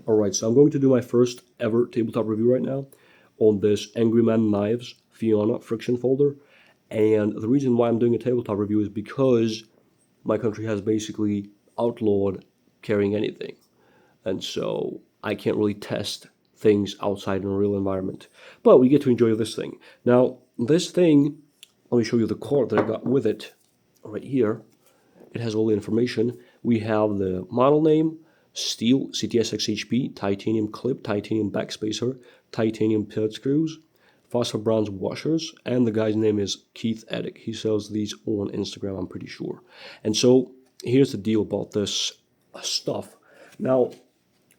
Alright, so I'm going to do my first ever tabletop review right now on this Angryman Knives Fiona friction folder. And the reason why I'm doing a tabletop review is because my country has basically outlawed carrying anything. And so I can't really test things outside in a real environment. But we get to enjoy this thing. Now, this thing, let me show you the card that I got with it right here. It has all the information. We have the model name, steel, CTSXHP, titanium clip, titanium backspacer, titanium pivot screws, phosphor bronze washers, and the guy's name is Keith Eddick. He sells these on Instagram, I'm pretty sure. And so here's the deal about this stuff. Now,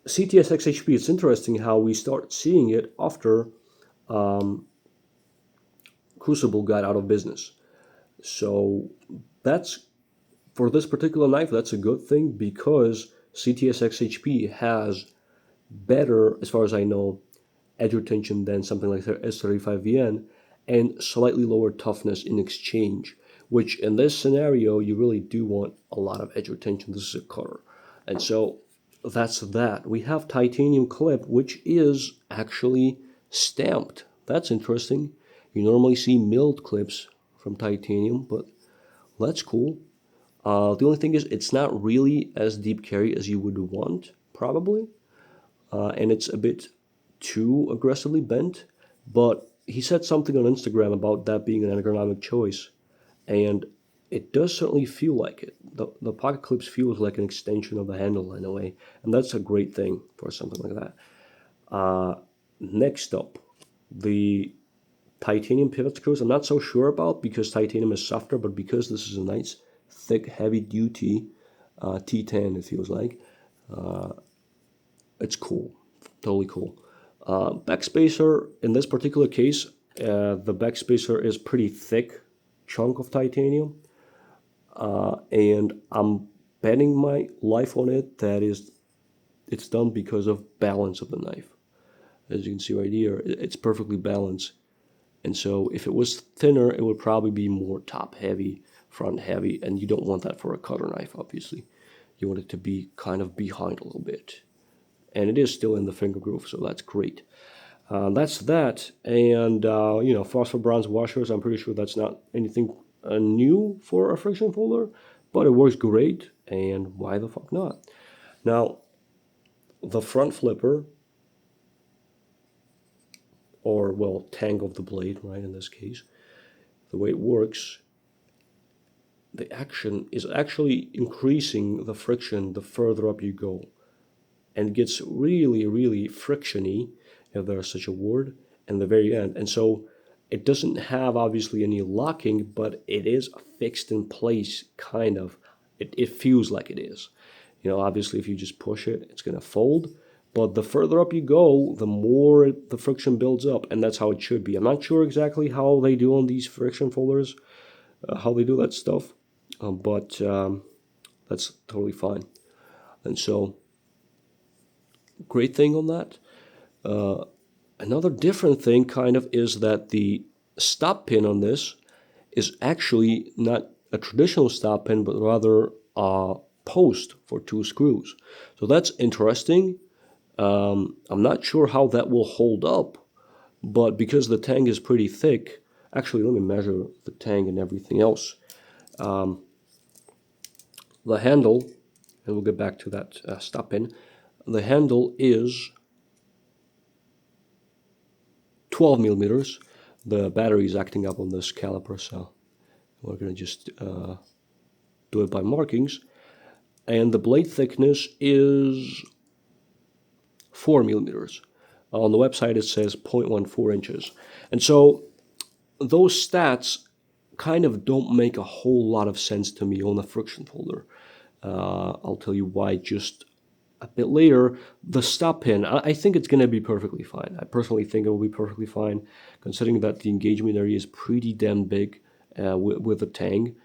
CTSXHP, it's interesting how we start seeing it after Crucible got out of business. So that's, for this particular knife, that's a good thing because CTSXHP has better, as far as I know, edge retention than something like their S35VN and slightly lower toughness in exchange, which in this scenario, you really do want a lot of edge retention. This is a cutter. And so that's that. We have titanium clip, which is actually stamped. That's interesting. You normally see milled clips from titanium, but that's cool. The only thing is it's not really as deep carry as you would want, probably. And it's a bit too aggressively bent. But he said something on Instagram about that being an ergonomic choice. And it does certainly feel like it. The pocket clips feels like an extension of the handle in a way. And that's a great thing for something like that. Next up, the titanium pivot screws. I'm not so sure about because titanium is softer, but because this is a nice thick, heavy-duty T10, it feels like. It's cool, totally cool. Backspacer, in this particular case, the backspacer is pretty thick chunk of titanium, and I'm betting my life on it that it's done because of balance of the knife. As you can see right here, it's perfectly balanced. And so if it was thinner, it would probably be more top heavy, front heavy, and you don't want that for a cutter knife, obviously. You want it to be kind of behind a little bit. And it is still in the finger groove, so that's great. That's that. And, phosphor bronze washers, I'm pretty sure that's not anything new for a friction folder, but it works great, and why the fuck not? Now, the front flipper, or, well, tang of the blade, right, in this case, the way it works, the action is actually increasing the friction the further up you go. And it gets really, really frictiony, if there's such a word, in the very end. And so it doesn't have, obviously, any locking, but it is fixed in place, kind of. It feels like it is. Obviously, if you just push it, it's going to fold. But the further up you go, the more the friction builds up, and that's how it should be. I'm not sure exactly how they do on these friction folders, how they do that stuff, but that's totally fine. And so, great thing on that. Another different thing kind of is that the stop pin on this is actually not a traditional stop pin, but rather a post for 2 screws. So that's interesting. I'm not sure how that will hold up, but because the tang is pretty thick, actually let me measure the tang and everything else. The handle, and we'll get back to that stop pin, the handle is 12 millimeters. The battery is acting up on this caliper, so we're going to just do it by markings. And the blade thickness is 4 millimeters. On the website it says 0.14 inches. And so those stats kind of don't make a whole lot of sense to me on the friction folder. I'll tell you why just a bit later. The stop pin, I think it's going to be perfectly fine. I personally think it will be perfectly fine, considering that the engagement area is pretty damn big with the tang,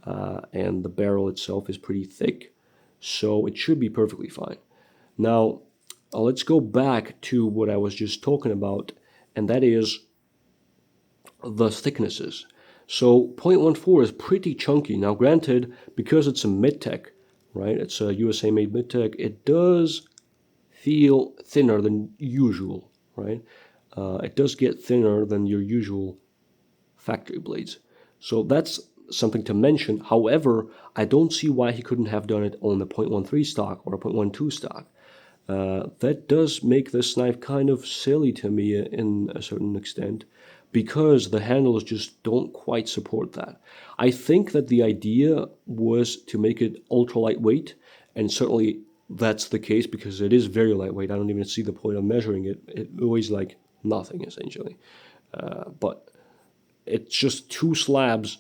and the barrel itself is pretty thick. So it should be perfectly fine. Now, let's go back to what I was just talking about, and that is the thicknesses. So 0.14 is pretty chunky. Now, granted, because it's a Midtech, right? It's a USA-made Midtech. It does feel thinner than usual, right? It does get thinner than your usual factory blades. So that's something to mention. However, I don't see why he couldn't have done it on the 0.13 stock or a 0.12 stock. That does make this knife kind of silly to me in a certain extent, because the handles just don't quite support that. I think that the idea was to make it ultra lightweight, and certainly that's the case because it is very lightweight. I don't even see the point of measuring it. It weighs like nothing, essentially. But it's just two slabs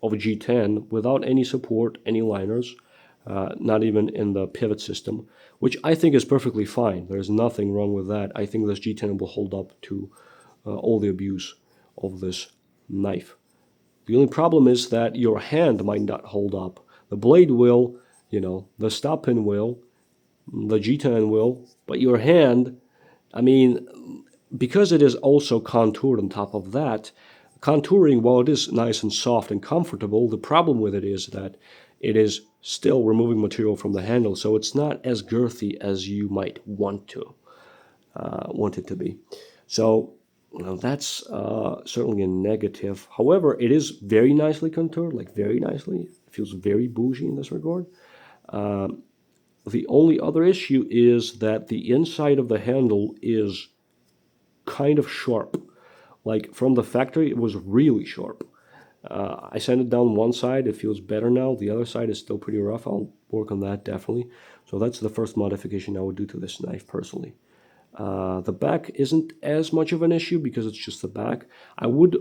of a G10 without any support, any liners, not even in the pivot system, which I think is perfectly fine. There's nothing wrong with that. I think this G10 will hold up to all the abuse of this knife. The only problem is that your hand might not hold up. The blade will, the stop pin will, the G10 will, but your hand, I mean, because it is also contoured on top of that, contouring, while it is nice and soft and comfortable, the problem with it is that it is still removing material from the handle, so it's not as girthy as you might want it to be. So that's certainly a negative. However, it is very nicely contoured, like very nicely. It feels very bougie in this regard. The only other issue is that the inside of the handle is kind of sharp. Like from the factory, it was really sharp. I sent it down one side. It feels better now. The other side is still pretty rough. I'll work on that definitely. So that's the first modification I would do to this knife personally. The back isn't as much of an issue because it's just the back. I would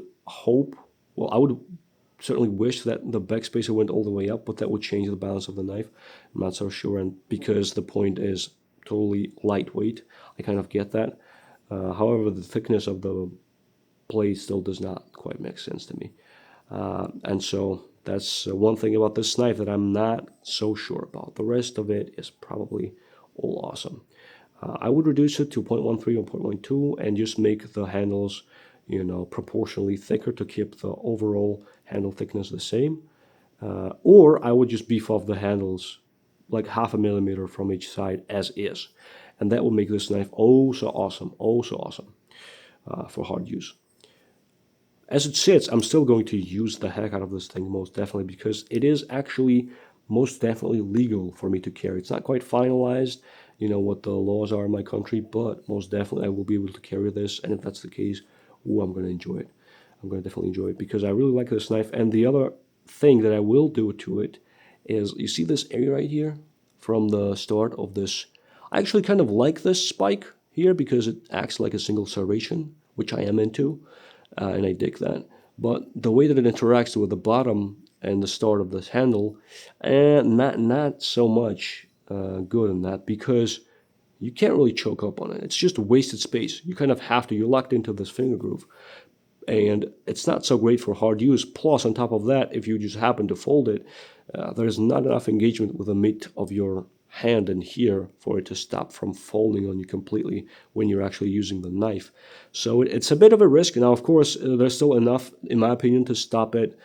certainly wish that the back spacer went all the way up, but that would change the balance of the knife. I'm not so sure, and because the point is totally lightweight, I kind of get that. However, the thickness of the blade still does not quite make sense to me. And so that's one thing about this knife that I'm not so sure about. The rest of it is probably all awesome. I would reduce it to 0.13 or 0.12 and just make the handles, proportionally thicker to keep the overall handle thickness the same. Or I would just beef off the handles like 0.5 millimeter from each side as is. And that would make this knife oh so awesome for hard use. As it sits, I'm still going to use the heck out of this thing most definitely, because it is actually most definitely legal for me to carry. It's not quite finalized, what the laws are in my country, but most definitely I will be able to carry this, and if that's the case, I'm going to enjoy it. I'm going to definitely enjoy it because I really like this knife. And the other thing that I will do to it is, you see this area right here from the start of this? I actually kind of like this spike here because it acts like a single serration, which I am into. And I dig that. But the way that it interacts with the bottom and the start of this handle, and not so much good in that, because you can't really choke up on it. It's just wasted space. You kind of have to. You're locked into this finger groove. And it's not so great for hard use. Plus, on top of that, if you just happen to fold it, there's not enough engagement with the meat of your hand in here for it to stop from folding on you completely when you're actually using the knife. So it's a bit of a risk. Now, of course, there's still enough, in my opinion, to stop it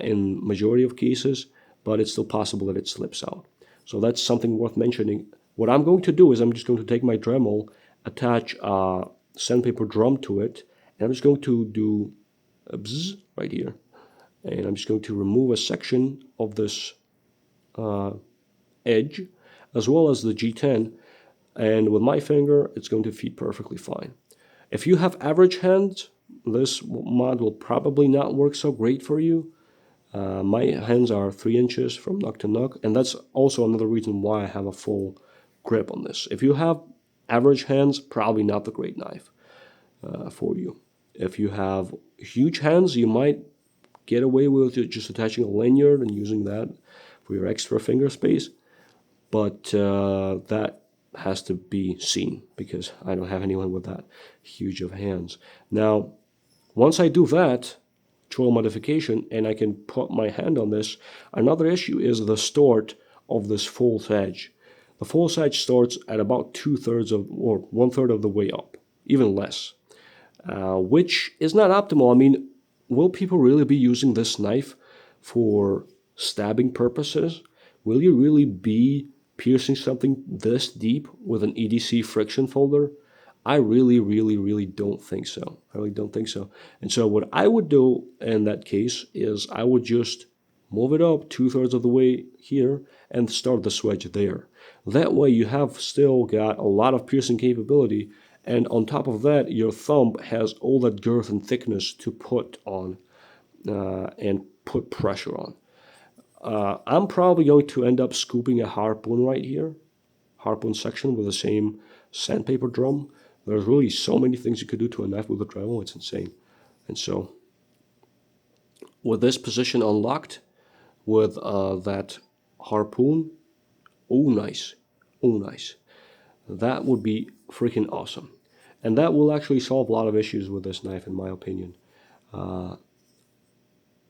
in majority of cases, but it's still possible that it slips out. So that's something worth mentioning. What I'm going to do is I'm just going to take my Dremel, attach a sandpaper drum to it, and I'm just going to do a bzz right here. And I'm just going to remove a section of this edge, as well as the G10, and with my finger, it's going to feed perfectly fine. If you have average hands, this mod will probably not work so great for you. My hands are 3 inches from nook to nook, and that's also another reason why I have a full grip on this. If you have average hands, probably not the great knife for you. If you have huge hands, you might get away with just attaching a lanyard and using that for your extra finger space. But that has to be seen because I don't have anyone with that huge of hands. Now, once I do that choil modification and I can put my hand on this, another issue is the start of this false edge. The false edge starts at about 2/3 of, or 1/3 of the way up, even less, which is not optimal. I mean, will people really be using this knife for stabbing purposes? Will you really be piercing something this deep with an EDC friction folder, I really don't think so. I really don't think so. And so what I would do in that case is I would just move it up 2/3 of the way here and start the swedge there. That way you have still got a lot of piercing capability, and on top of that, your thumb has all that girth and thickness to put on and put pressure on. I'm probably going to end up scooping a harpoon right here, harpoon section with the same sandpaper drum. There's really so many things you could do to a knife with a drywall, it's insane. And so with this position unlocked, with that harpoon, oh nice, oh nice. That would be freaking awesome. And that will actually solve a lot of issues with this knife in my opinion.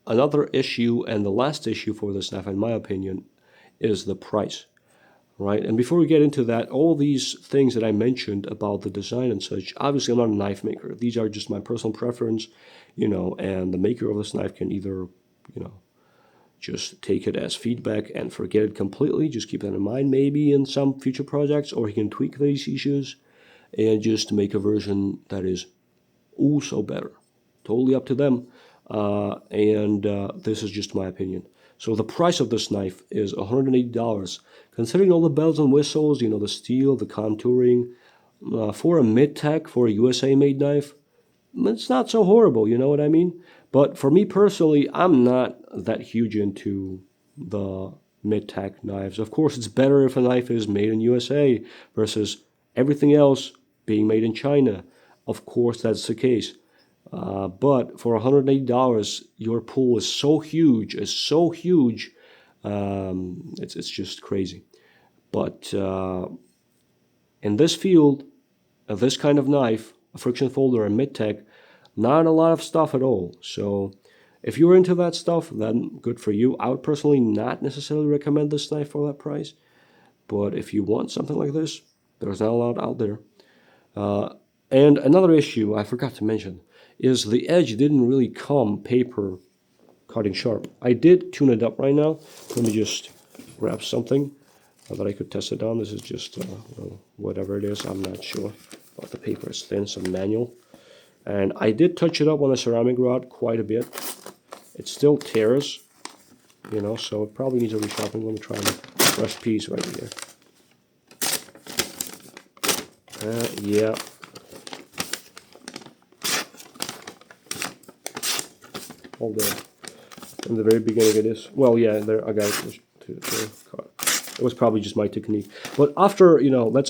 Another issue, and the last issue for this knife in my opinion, is the price. Right, and before we get into that, all these things that I mentioned about the design and such, obviously I'm not a knife maker. These are just my personal preference, and the maker of this knife can either, just take it as feedback and forget it completely, just keep that in mind maybe in some future projects, or he can tweak these issues and just make a version that is also better. Totally up to them, and this is just my opinion. So the price of this knife is $180. Considering all the bells and whistles, the steel, the contouring, for a Midtech, for a USA-made knife, it's not so horrible, you know what I mean? But for me personally, I'm not that huge into the Midtech knives. Of course, it's better if a knife is made in USA versus everything else being made in China. Of course, that's the case. But for $180, your pool is so huge, it's just crazy. But in this field, this kind of knife, a friction folder and Midtech, not a lot of stuff at all. So if you're into that stuff, then good for you. I would personally not necessarily recommend this knife for that price. But if you want something like this, there's not a lot out there. And another issue I forgot to mention is the edge didn't really come paper cutting sharp. I did tune it up right now. Let me just grab something that I could test it on. This is just whatever it is, I'm not sure. But the paper is thin, some manual. And I did touch it up on a ceramic rod quite a bit. It still tears, so it probably needs a resharpening. Let me try a fresh piece right here. Yeah. All there. In the very beginning it is. Well, yeah, there I got it to cut. It was probably just my technique. But after,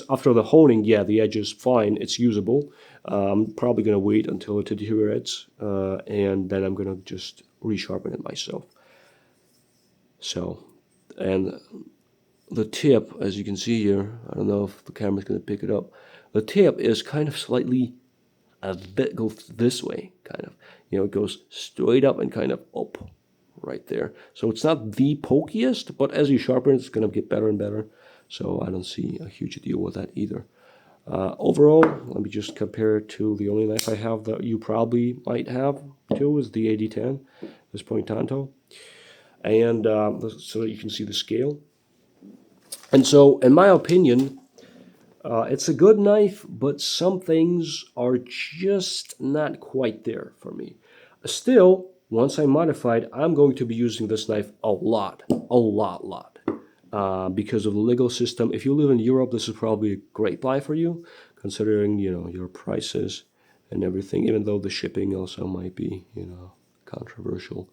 after the honing, yeah, the edge is fine. It's usable. I'm probably going to wait until it deteriorates, and then I'm going to just resharpen it myself. So, and the tip, as you can see here, I don't know if the camera's going to pick it up. The tip is kind of slightly a bit goes this way, kind of. It goes straight up and kind of up right there. So it's not the pokiest, but as you sharpen it, it's going to get better and better. So I don't see a huge deal with that either. Overall, let me just compare it to the only knife I have that you probably might have too, is the AD10, this Point Tanto. And so that you can see the scale. And so, in my opinion, it's a good knife, but some things are just not quite there for me. Still, once I modified, I'm going to be using this knife a lot. Because of the legal system. If you live in Europe, this is probably a great buy for you, considering, your prices and everything, even though the shipping also might be, controversial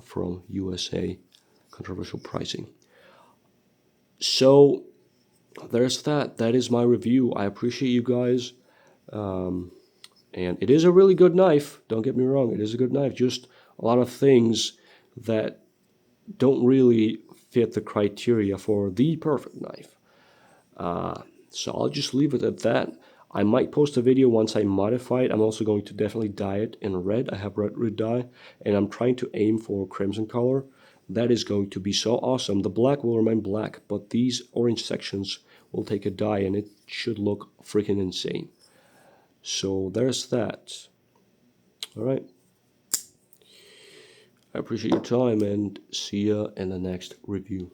from USA, controversial pricing. So there's that. That is my review. I appreciate you guys. And it is a really good knife. Don't get me wrong. It is a good knife. Just a lot of things that don't really fit the criteria for the perfect knife. So I'll just leave it at that. I might post a video once I modify it. I'm also going to definitely dye it in red. I have red dye, and I'm trying to aim for crimson color. That is going to be so awesome. The black will remain black, but these orange sections will take a dye, and it should look freaking insane. So there's that. All right. I appreciate your time, and see ya in the next review.